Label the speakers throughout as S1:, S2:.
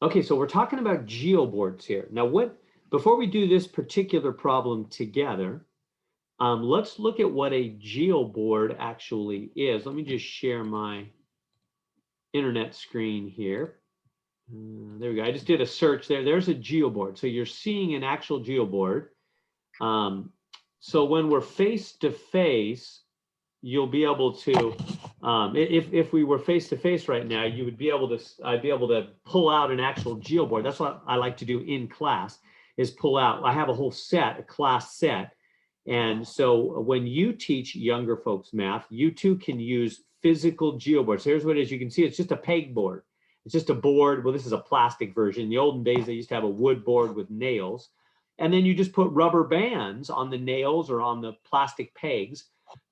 S1: Okay, so we're talking about Geo Boards here. Now, before we do this particular problem together, let's look at what a Geo Board actually is. Let me just share my internet screen here. There we go. I just did a search there. There's a Geo Board. So you're seeing an actual Geo Board. So when we're face to face, you'll be able to, if we were face to face right now, you would be able to, I'd be able to pull out an actual Geo Board. That's what I like to do in class, is pull out. I have a whole set, a class set. And so when you teach younger folks math, you too can use physical Geo Boards. So here's what it is. You can see it's just a pegboard. It's just a board. Well, this is a plastic version. In the olden days, they used to have a wood board with nails. And then you just put rubber bands on the nails or on the plastic pegs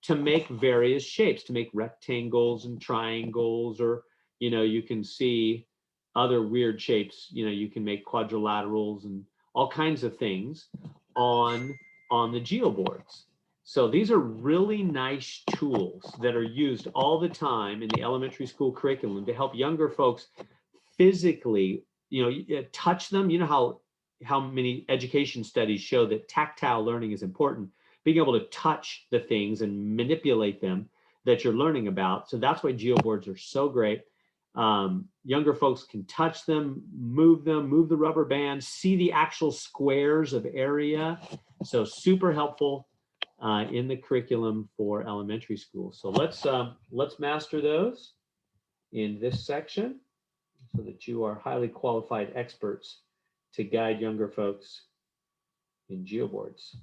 S1: to make various shapes, to make rectangles and triangles, or, you know, you can see other weird shapes. You know, you can make quadrilaterals and all kinds of things on the Geo Boards. So these are really nice tools that are used all the time in the elementary school curriculum to help younger folks physically, you know, touch them. You know how many education studies show that tactile learning is important, being able to touch the things and manipulate them that you're learning about. So that's why Geo Boards are so great. Younger folks can touch them, move the rubber bands, see the actual squares of area. So super helpful in the curriculum for elementary school. So let's master those in this section so that you are highly qualified experts to guide younger folks in Geo Boards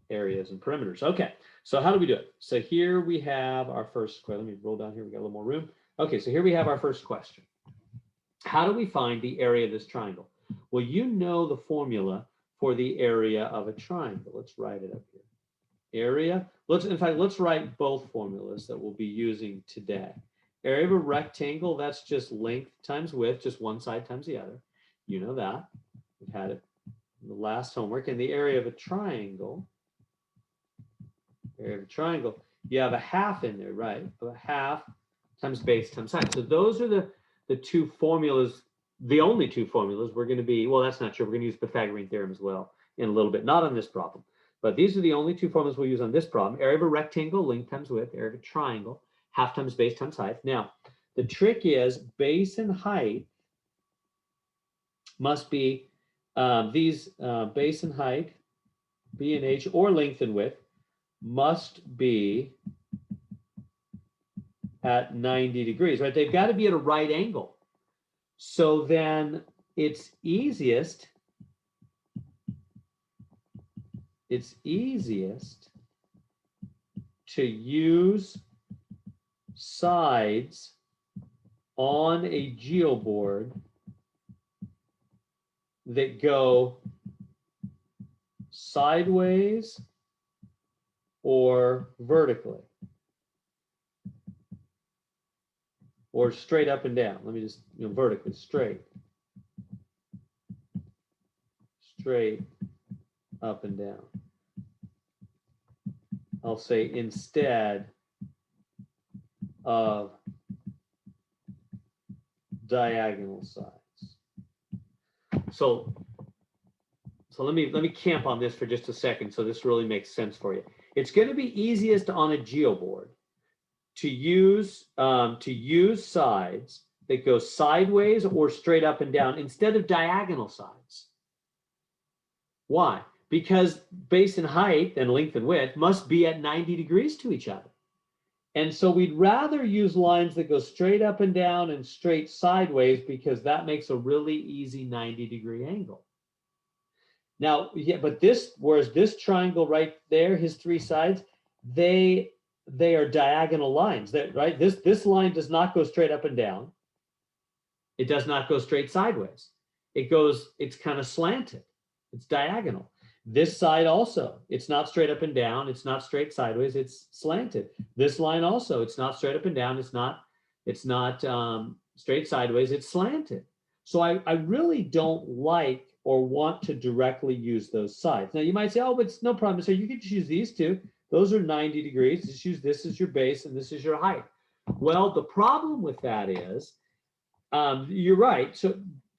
S1: areas and perimeters. Okay, so how do we do it? So here we have our first question. Let me roll down here. We got a little more room. Okay, so here we have our first question. How do we find the area of this triangle? Well, you know the formula for the area of a triangle. Let's write it up here. Area, let's write both formulas that we'll be using today. Area of a rectangle, that's just length times width, just one side times the other. You know that. We've had it in the last homework. And the area of a triangle, you have a half in there, right? A half times base times height. So those are the two formulas, the only two formulas we're going to be, well, that's not true. We're going to use Pythagorean theorem as well in a little bit, not on this problem. But these are the only two formulas we'll use on this problem. Area of a rectangle, length times width. Area of a triangle, half times base times height. Now, the trick is base and height must be base and height, B and H, or length and width must be at 90 degrees, right? They've got to be at a right angle. So then it's easiest to use sides on a Geo Board that go sideways or vertically or straight up and down. Let me just, vertically, straight up and down. I'll say instead of diagonal sides. So let me camp on this for just a second so this really makes sense for you. It's going to be easiest on a Geo Board to use sides that go sideways or straight up and down instead of diagonal sides. Why? Because base and height and length and width must be at 90 degrees to each other. And so we'd rather use lines that go straight up and down and straight sideways because that makes a really easy 90-degree angle. Now, yeah, but whereas this triangle right there, his three sides, they are diagonal lines, right? This line does not go straight up and down. It does not go straight sideways. It's kind of slanted. It's diagonal. This side also, it's not straight up and down. It's not straight sideways. It's slanted. This line also, it's not straight up and down. It's not straight sideways. It's slanted. So I really don't like or want to directly use those sides. Now you might say, oh, but it's no problem. So you can just use these two. Those are 90 degrees. Just use this as your base and this is your height. Well, the problem with that is, you're right.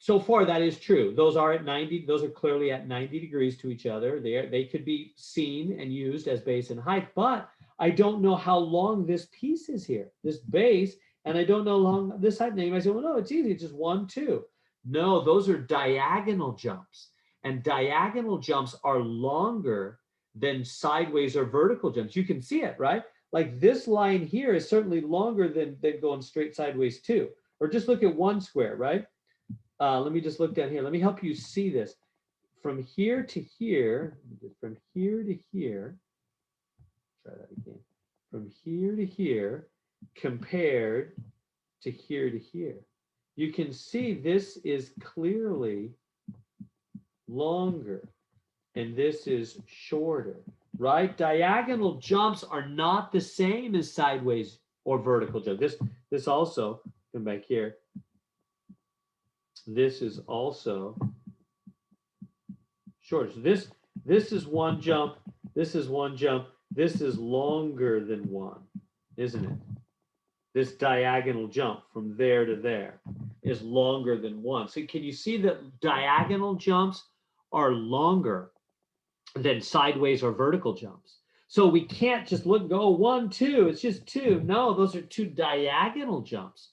S1: so far that is true. Those are at 90, those are clearly at 90 degrees to each other. They could be seen and used as base and height, but I don't know how long this piece is here, this base, and I don't know how long this height. Now you might say, well, no, it's easy, it's just 1, 2. No, those are diagonal jumps, and diagonal jumps are longer than sideways or vertical jumps. You can see it, right? Like this line here is certainly longer than going straight sideways too. Or just look at one square, right? Let me just look down here. Let me help you see this. From here to here, from here to here, try that again. From here to here, compared to here to here. You can see this is clearly longer and this is shorter, right? Diagonal jumps are not the same as sideways or vertical jump. This also, come back here. This is also shorter. So this is one jump, this is one jump, this is longer than one, isn't it? This diagonal jump from there to there is longer than one. So can you see that diagonal jumps are longer than sideways or vertical jumps? So we can't just look, go 1, 2, it's just 2. No, those are 2 diagonal jumps,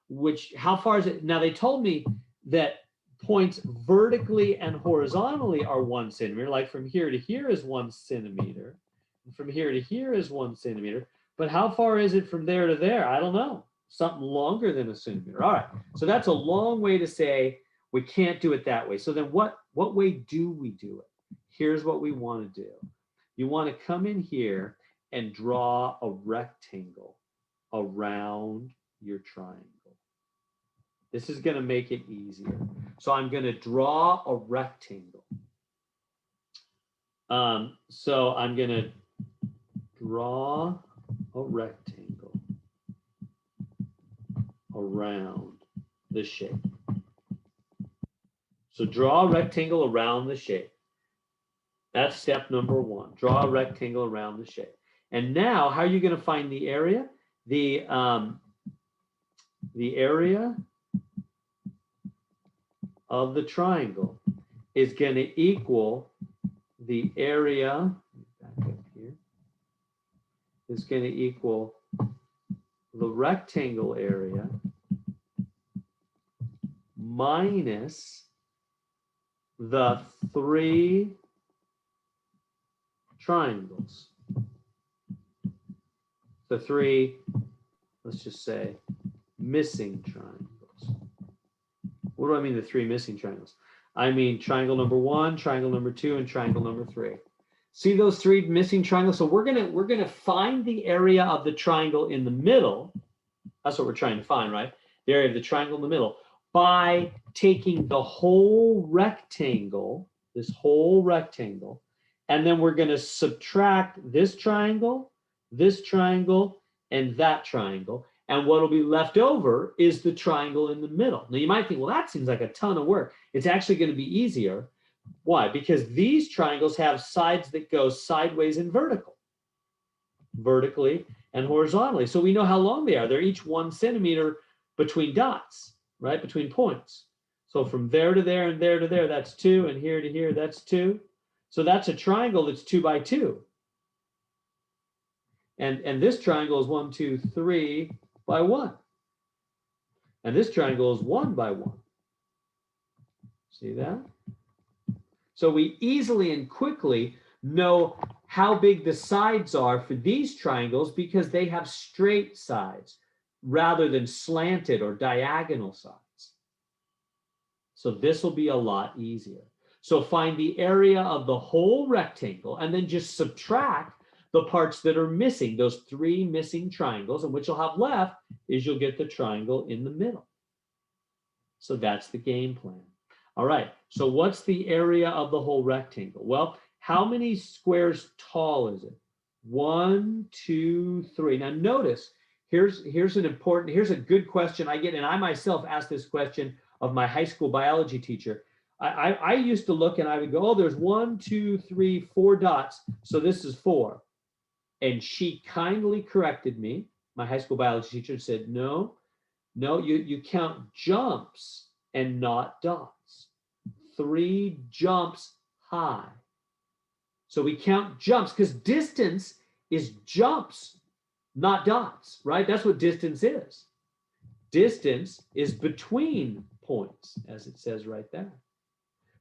S1: which, how far is it? Now they told me that points vertically and horizontally are 1 centimeter, like from here to here is 1 centimeter, and from here to here is 1 centimeter. But how far is it from there to there? I don't know. Something longer than a centimeter. All right. So that's a long way to say we can't do it that way. So then what way do we do it? Here's what we want to do. You want to come in here and draw a rectangle around your triangle. This is going to make it easier. So I'm going to draw a rectangle. So I'm going to draw a rectangle around the shape. So draw a rectangle around the shape. That's step number 1. Draw a rectangle around the shape. And now, how are you going to find the area? The area of the triangle is going to equal the area, back up here, is going to equal the rectangle area minus the 3 triangles. The 3, let's just say, missing triangles. What do I mean the 3 missing triangles? I mean triangle number 1, triangle number 2, and triangle number 3. See those 3 missing triangles? So we're gonna find the area of the triangle in the middle. That's what we're trying to find, right? The area of the triangle in the middle by taking the whole rectangle, this whole rectangle, and then we're gonna subtract this triangle, and that triangle. And what will be left over is the triangle in the middle. Now you might think, well, that seems like a ton of work. It's actually going to be easier. Why? Because these triangles have sides that go sideways and vertically and horizontally. So we know how long they are. They're each 1 centimeter between dots, right? Between points. So from there to there and there to there, that's 2, and here to here, that's 2. So that's a triangle that's 2 by 2. And this triangle is 1, 2, 3 by 1. And this triangle is 1 by 1. See that? So we easily and quickly know how big the sides are for these triangles because they have straight sides rather than slanted or diagonal sides. So this will be a lot easier. So find the area of the whole rectangle and then just subtract the parts that are missing, those 3 missing triangles, and what you'll have left is you'll get the triangle in the middle. So that's the game plan. All right, so what's the area of the whole rectangle? Well, how many squares tall is it? 1, 2, 3. Now notice, here's a good question I get, and I myself asked this question of my high school biology teacher. I used to look and I would go, oh, there's 1, 2, 3, 4 dots, so this is 4. And she kindly corrected me. My high school biology teacher said, no, you count jumps and not dots. 3 jumps high. So we count jumps because distance is jumps, not dots, right? That's what distance is. Distance is between points, as it says right there.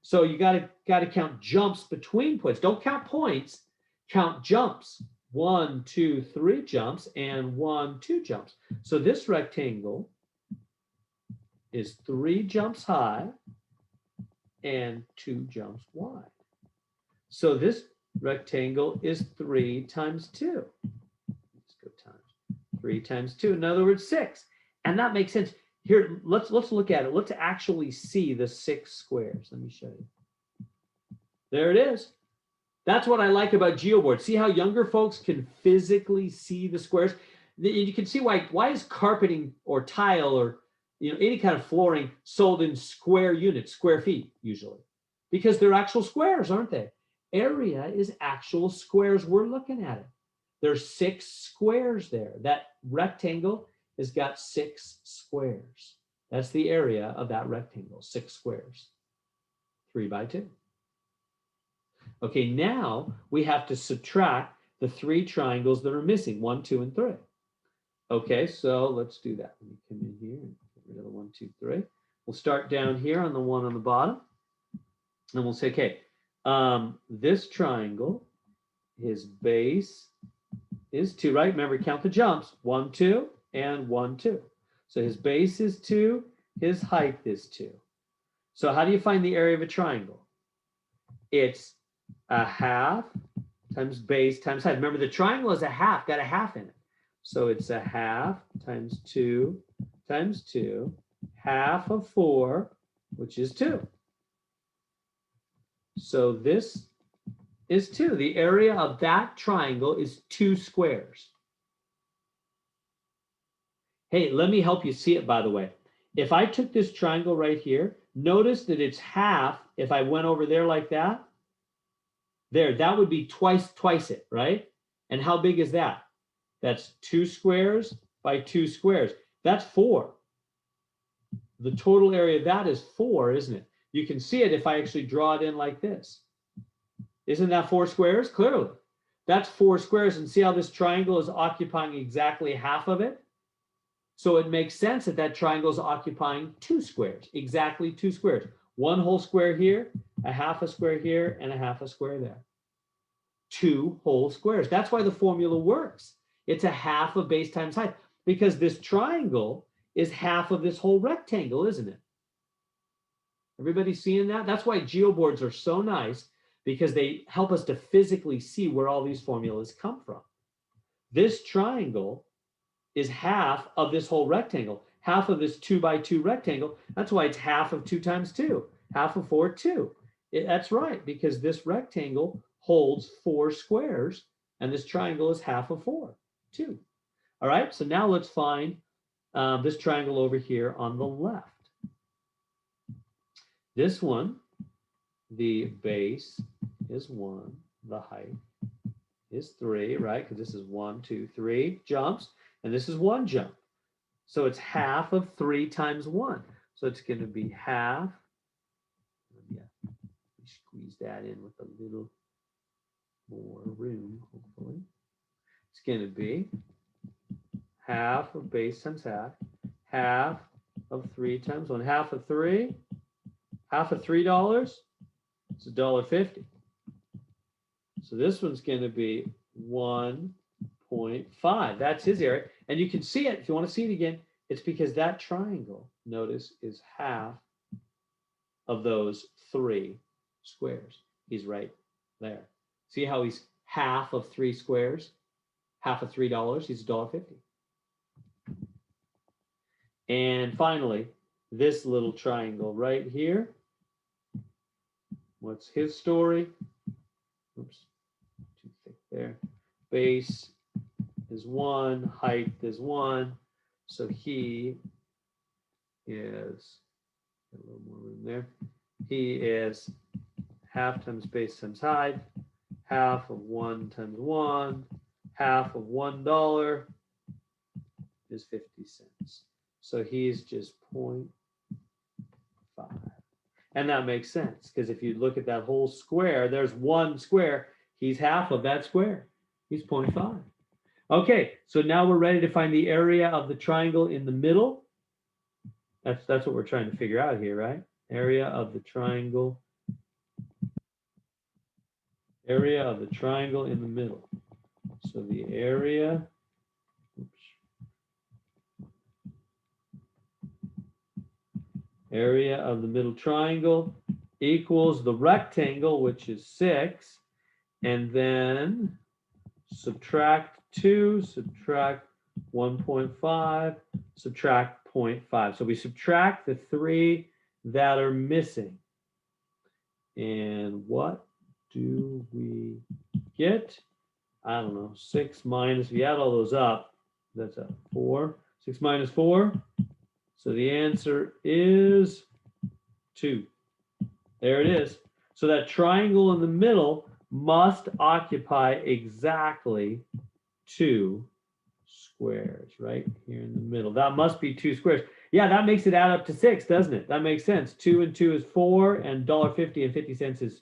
S1: So you got to count jumps between points. Don't count points, count jumps. 1, 2, 3 jumps and 1, 2 jumps. So this rectangle is 3 jumps high and 2 jumps wide. So this rectangle is 3 times 2. Let's go times 3 times 2. In other words, 6. And that makes sense. Here, let's look at it. Let's actually see the 6 squares. Let me show you. There it is. That's what I like about Geo Boards. See how younger folks can physically see the squares? You can see why is carpeting or tile or any kind of flooring sold in square units, square feet usually, because they're actual squares, aren't they? Area is actual squares. We're looking at it. There's 6 squares there. That rectangle has got 6 squares. That's the area of that rectangle, 6 squares, 3 by 2. Okay, now we have to subtract the 3 triangles that are missing, 1, 2, and 3. Okay, so let's do that. Let me come in here and get rid of the 1, 2, 3. We'll start down here on the one on the bottom. And we'll say, okay, this triangle, his base is 2, right? Remember, count the jumps, 1, 2, and 1, 2. So his base is 2, his height is 2. So how do you find the area of a triangle? It's a half times base times height. Remember, the triangle is a half, got a half in it. So it's a half times 2 times 2, half of 4, which is 2. So this is 2. The area of that triangle is 2 squares. Hey, let me help you see it, by the way. If I took this triangle right here, notice that it's half. If I went over there like that, that would be twice it, right? And how big is that? That's 2 squares by 2 squares. That's 4. The total area of that is 4, isn't it? You can see it if I actually draw it in like this. Isn't that 4 squares? Clearly. That's 4 squares. And see how this triangle is occupying exactly half of it? So it makes sense that that triangle is occupying 2 squares, exactly 2 squares. 1 whole square here, a half a square here, and a half a square there. 2 whole squares. That's why the formula works. It's a half of base times height, because this triangle is half of this whole rectangle, isn't it? Everybody seeing that? That's why Geo Boards are so nice, because they help us to physically see where all these formulas come from. This triangle is half of this whole rectangle, half of this 2 by 2 rectangle. That's why it's half of 2 times 2, half of 4, 2. That's right, because this rectangle holds 4 squares, and this triangle is half of 4, 2. All right, so now let's find this triangle over here on the left. This one, the base is 1, the height is 3, right? Because this is 1, 2, 3 jumps, and this is 1 jump. So it's half of 3 times 1. So it's going to be half. Yeah, squeeze that in with a little more room, hopefully. It's going to be half of base times half of 3 times 1. Half of 3, half of $3, it's $1.50. So this one's going to be 1.5. That's his area. And you can see it, if you want to see it again, it's because that triangle, notice, is half of those 3 squares. He's right there. See how he's half of 3 squares? Half of $3, he's $1.50. And finally, this little triangle right here. What's his story? Oops, too thick there. Base is 1, height is 1. So he is, a little more room there. He is half times base times height, half of 1 times 1, half of $1 is 50 cents. So he's just 0.50 And that makes sense, because if you look at that whole square, there's one square. He's half of that square. He's 0.5. Okay, so now we're ready to find the area of the triangle in the middle. That's what we're trying to figure out here, right? Area of the triangle. Area of the triangle in the middle. So the area, area of the middle triangle equals the rectangle, which is 6, and then subtract 2, subtract 1.5, subtract 0.5. So we subtract the 3 that are missing. And what do we get? I don't know, 6 minus, if you add all those up, that's a 4. 6 minus 4. So the answer is 2. There it is. So that triangle in the middle must occupy exactly 2 squares right here in the middle. That must be 2 squares. Yeah, that makes it add up to 6, doesn't it? That makes sense. 2 and 2 is 4, and $1.50 and 50 cents is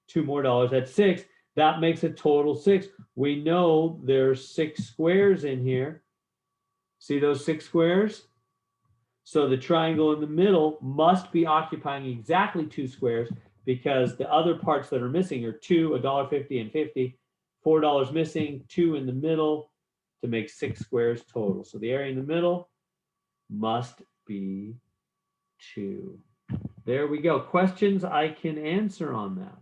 S1: 2 more dollars. That's 6. That makes a total 6. We know there's 6 squares in here. See those 6 squares? So the triangle in the middle must be occupying exactly 2 squares, because the other parts that are missing are 2, $1.50 and 50, $4 missing, 2 in the middle to make 6 squares total. So the area in the middle must be 2. There we go. Questions I can answer on that?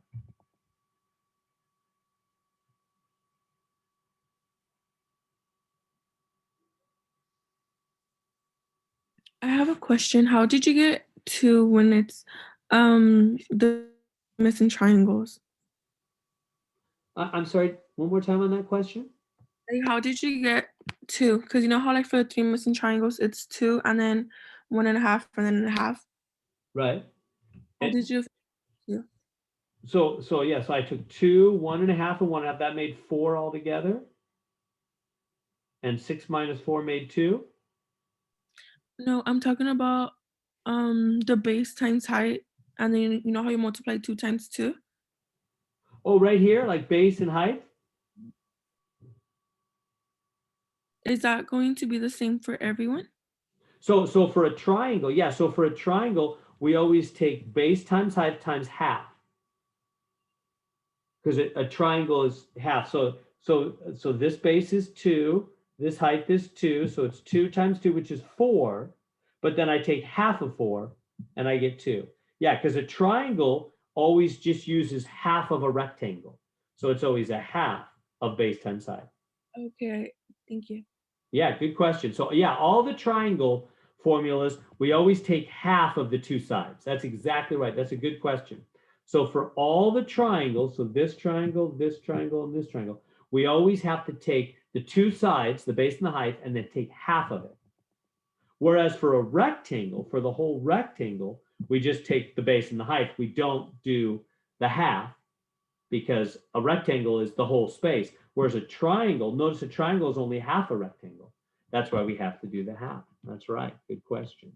S2: I have a question. How did you get 2 when it's the missing triangles?
S1: I'm sorry, one more time on that question.
S2: Like, how did you get 2? Because you know how like for the 3 missing triangles, it's 2 and then 1.5 and then a half.
S1: Right.
S2: How
S1: And
S2: did you? Yeah.
S1: so yeah, so I took 2, 1.5, and 1.5. That made 4 altogether. And 6 minus 4 made 2.
S2: No, I'm talking about the base times height, and then you know how you multiply 2 times 2?
S1: Oh, right here, like base and height.
S2: Is that going to be the same for everyone?
S1: So for a triangle, yeah. So for a triangle, we always take base times height times half, because a triangle is half. So this base is 2, this height is 2, so it's 2 times 2, which is 4. But then I take half of 4, and I get 2. Yeah, because a triangle always just uses half of a rectangle, so it's always a half of base times height.
S2: Okay, thank you.
S1: Yeah, good question. So yeah, all the triangle formulas, we always take half of the 2 sides. That's exactly right. That's a good question. So for all the triangles, so this triangle, and this triangle, we always have to take the 2 sides, the base and the height, and then take half of it. Whereas for a rectangle, for the whole rectangle, we just take the base and the height. We don't do the half, because a rectangle is the whole space. Whereas a triangle, notice a triangle is only half a rectangle. That's why we have to do the half. That's right. Good question.